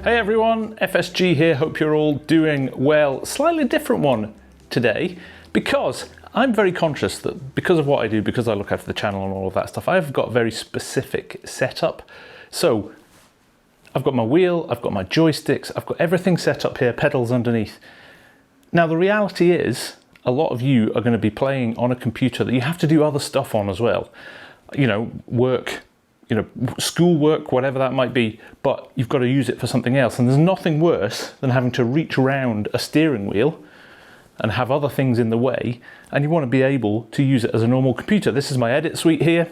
Hey everyone, FSG here, hope you're all doing well. Slightly different one today because I'm very conscious that because of what I do, because I look after the channel and all of that stuff, I've got a very specific setup. So I've got my wheel, I've got my joysticks, I've got everything set up here, pedals underneath. Now the reality is a lot of you are going to be playing on a computer that you have to do other stuff on as well. You know, work, you know, schoolwork, whatever that might be, but you've got to use it for something else. And there's nothing worse than having to reach around a steering wheel and have other things in the way, and you want to be able to use it as a normal computer. This is my edit suite here.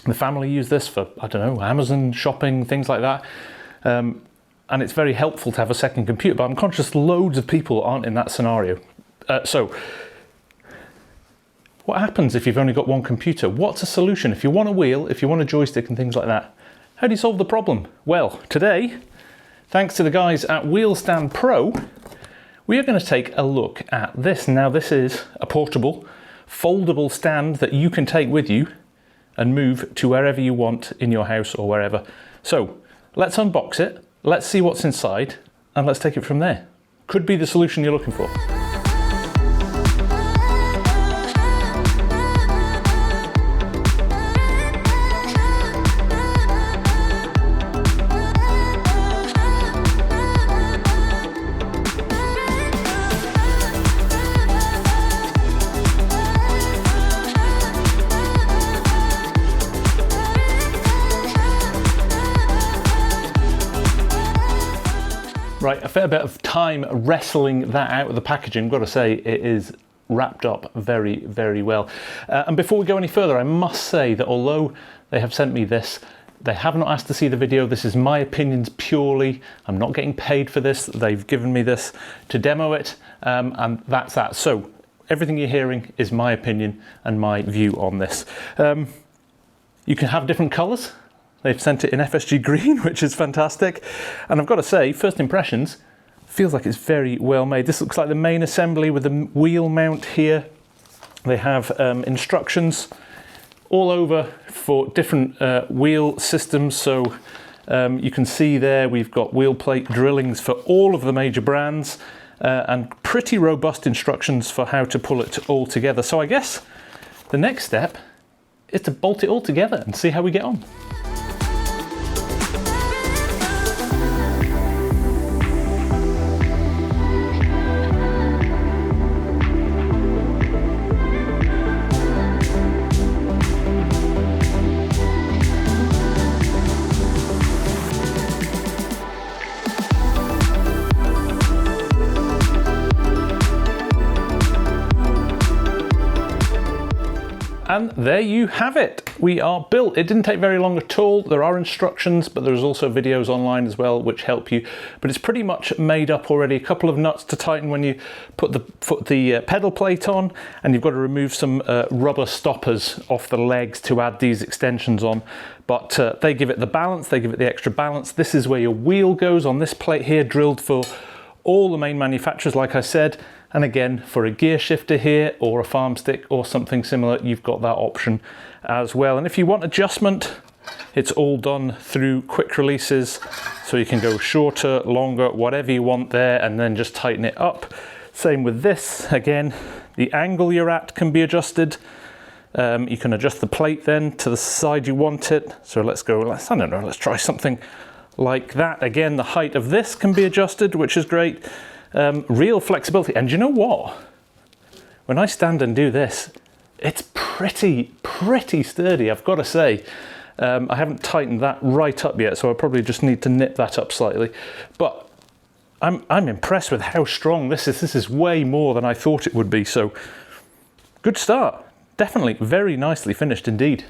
The family use this for, I don't know, Amazon shopping, things like that. And it's very helpful to have a second computer, but I'm conscious loads of people aren't in that scenario. So what happens if you've only got one computer? What's a solution? If you want a wheel, if you want a joystick and things like that, how do you solve the problem? Well, today, thanks to the guys at Wheel Stand Pro, we are going to take a look at this. Now this is a portable, foldable stand that you can take with you and move to wherever you want in your house or wherever. So let's unbox it, let's see what's inside, and let's take it from there. Could be the solution you're looking for. Right, a fair bit of time wrestling that out of the packaging. Got to say, it is wrapped up very, very well. And before we go any further, I must say that although they have sent me this, they have not asked to see the video. This is my opinions purely. I'm not getting paid for this. They've given me this to demo it, and that's that. So everything you're hearing is my opinion and my view on this. You can have different colors. They've sent it in FSG green, which is fantastic. And I've got to say, first impressions, feels like it's very well made. This looks like the main assembly with the wheel mount here. They have instructions all over for different wheel systems. So you can see there, we've got wheel plate drillings for all of the major brands and pretty robust instructions for how to pull it all together. So I guess the next step is to bolt it all together and see how we get on. And there you have it. We are built. It didn't take very long at all. There are instructions, but there's also videos online as well which help you. But it's pretty much made up already. A couple of nuts to tighten when you put the pedal plate on, and you've got to remove some rubber stoppers off the legs to add these extensions on. But they give it the balance, they give it the extra balance. This is where your wheel goes on this plate here, drilled for all the main manufacturers, like I said. And again, for a gear shifter here or a farm stick or something similar, you've got that option as well. And if you want adjustment, it's all done through quick releases. So you can go shorter, longer, whatever you want there, and then just tighten it up. Same with this. Again, the angle you're at can be adjusted. You can adjust the plate then to the side you want it. So let's go, I don't know, let's try something like that. Again, the height of this can be adjusted, which is great. Real flexibility. And you know what? When I stand and do this, it's pretty sturdy, I've got to say. I haven't tightened that right up yet, so I probably just need to nip that up slightly. But I'm impressed with how strong this is. This is way more than I thought it would be, so good start. Definitely very nicely finished indeed.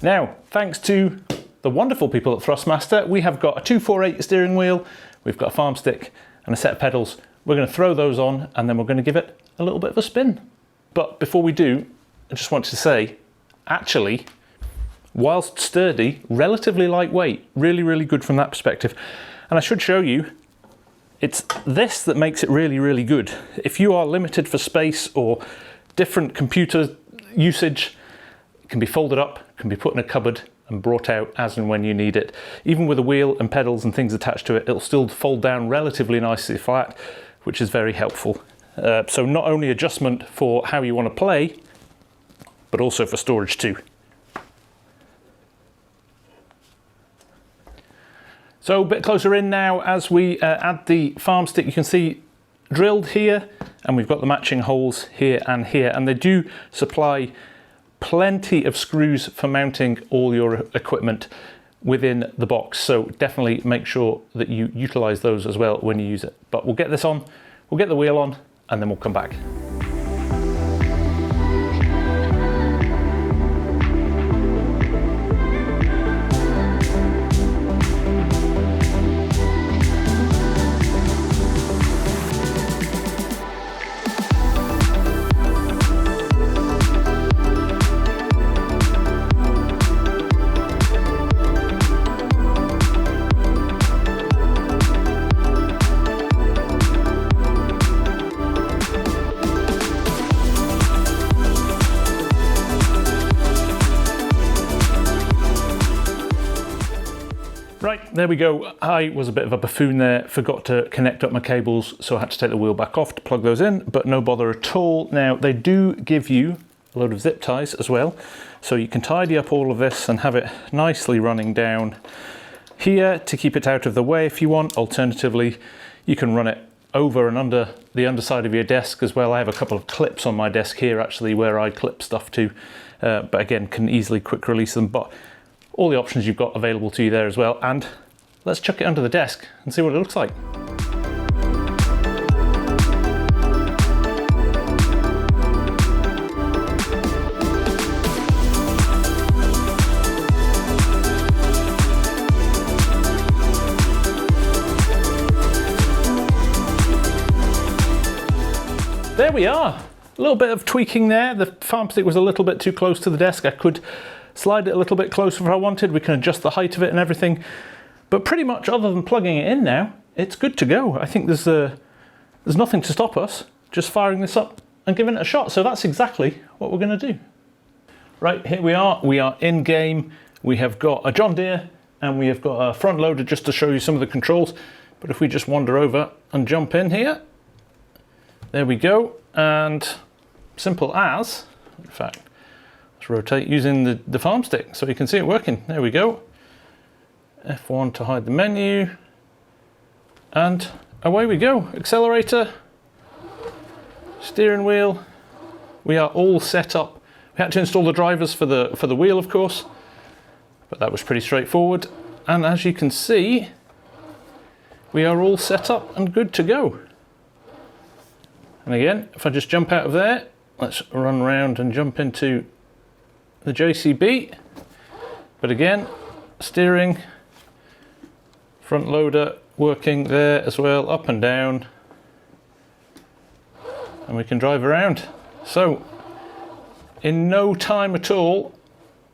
Now, thanks to the wonderful people at Thrustmaster, we have got a 248 steering wheel, we've got a farm stick and a set of pedals. We're going to throw those on and then we're going to give it a little bit of a spin. But before we do, I just want to say, actually, whilst sturdy, relatively lightweight. Really, really good from that perspective. And I should show you, it's this that makes it really, really good. If you are limited for space or different computer usage, it can be folded up, can be put in a cupboard and brought out as and when you need it. Even with a wheel and pedals and things attached to it, it'll still fold down relatively nicely flat, which is very helpful. So not only adjustment for how you want to play, but also for storage too. So a bit closer in now, as we add the farm stick, you can see drilled here, and we've got the matching holes here, and they do supply plenty of screws for mounting all your equipment within the box. So definitely make sure that you utilize those as well when you use it. But we'll get this on, we'll get the wheel on, and then we'll come back. Right, there we go. I was a bit of a buffoon there, forgot to connect up my cables, so I had to take the wheel back off to plug those in, but no bother at all. Now, they do give you a load of zip ties as well, so you can tidy up all of this and have it nicely running down here to keep it out of the way if you want. Alternatively, you can run it over and under the underside of your desk as well. I have a couple of clips on my desk here actually where I clip stuff to, but again, can easily quick release them. But all the options you've got available to you there as well. And let's chuck it under the desk and see what it looks like. There we are. A little bit of tweaking there. The farm stick was a little bit too close to the desk. I could slide it a little bit closer if I wanted. We can adjust the height of it and everything. But pretty much other than plugging it in now, it's good to go. I think there's nothing to stop us just firing this up and giving it a shot. So that's exactly what we're going to do. Right, here we are. We are in game. We have got a John Deere and we have got a front loader just to show you some of the controls. But if we just wander over and jump in here, there we go. And simple as, in fact, let's rotate using the farm stick so you can see it working. There we go. F1 to hide the menu. And away we go. Accelerator, steering wheel. We are all set up. We had to install the drivers for the wheel, of course, but that was pretty straightforward. And as you can see, we are all set up and good to go. And again, if I just jump out of there, let's run around and jump into the JCB. But again, steering, front loader working there as well, up and down. And we can drive around. So, in no time at all,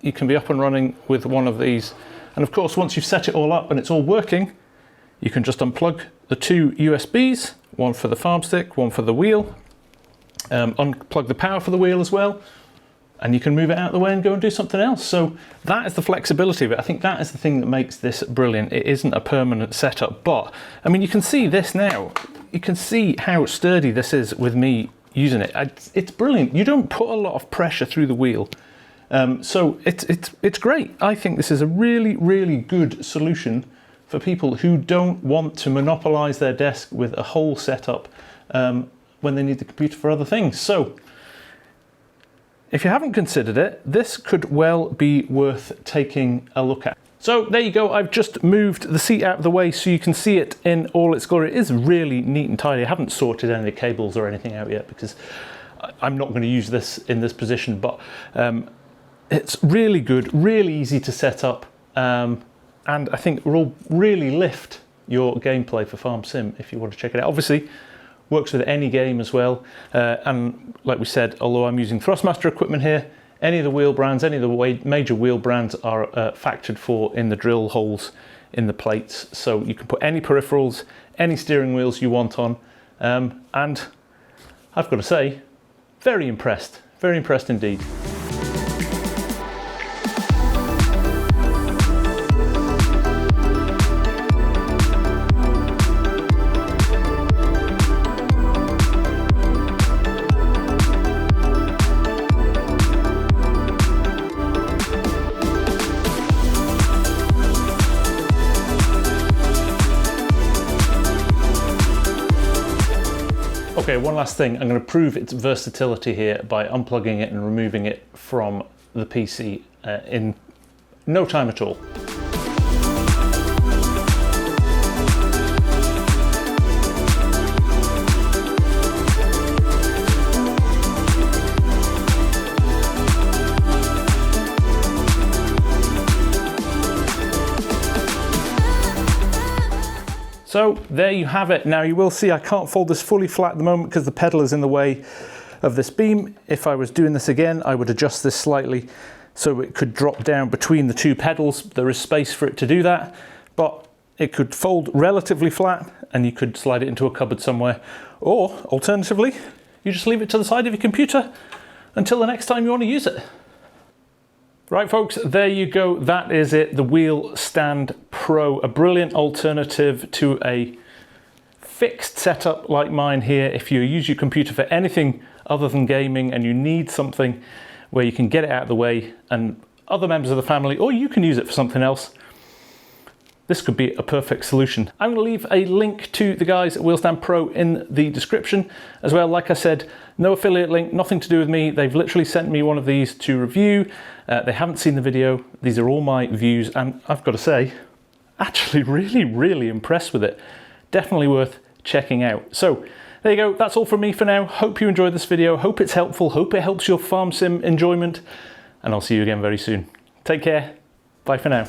you can be up and running with one of these. And of course, once you've set it all up and it's all working, you can just unplug the two USBs, one for the farm stick, one for the wheel, unplug the power for the wheel as well, and you can move it out of the way and go and do something else. So that is the flexibility of it. I think that is the thing that makes this brilliant. It isn't a permanent setup, but I mean, you can see this now. You can see how sturdy this is with me using it. It's brilliant. You don't put a lot of pressure through the wheel. So it's great. I think this is a really, really good solution for people who don't want to monopolize their desk with a whole setup when they need the computer for other things. So if you haven't considered it, this could well be worth taking a look at. So there you go. I've just moved the seat out of the way so you can see it in all its glory. It is really neat and tidy. I haven't sorted any of the cables or anything out yet because I'm not going to use this in this position, but it's really good, really easy to set up. And I think will really lift your gameplay for FarmSim if you want to check it out. Obviously, works with any game as well. And like we said, although I'm using Thrustmaster equipment here, Any of the wheel brands, any of the major wheel brands are factored for in the drill holes in the plates. So you can put any peripherals, any steering wheels you want on. And I've got to say, very impressed indeed. Okay, one last thing. I'm going to prove its versatility here by unplugging it and removing it from the PC in no time at all. So there you have it. Now you will see I can't fold this fully flat at the moment because the pedal is in the way of this beam. If I was doing this again, I would adjust this slightly so it could drop down between the two pedals. There is space for it to do that, but it could fold relatively flat and you could slide it into a cupboard somewhere. Or alternatively, you just leave it to the side of your computer until the next time you want to use it. Right folks, there you go. That is it. The Wheel Stand Pro, a brilliant alternative to a fixed setup like mine here. If you use your computer for anything other than gaming and you need something where you can get it out of the way and other members of the family, or you can use it for something else, this could be a perfect solution. I'm going to leave a link to the guys at Wheel Stand Pro in the description as well. Like I said, no affiliate link, nothing to do with me. They've literally sent me one of these to review. They haven't seen the video. These are all my views, and I've got to say, actually really impressed with it. Definitely worth checking out. So there you go. That's all from me for now. Hope you enjoyed this video. Hope it's helpful. Hope it helps your farm sim enjoyment, and I'll see you again very soon. Take care. Bye for now.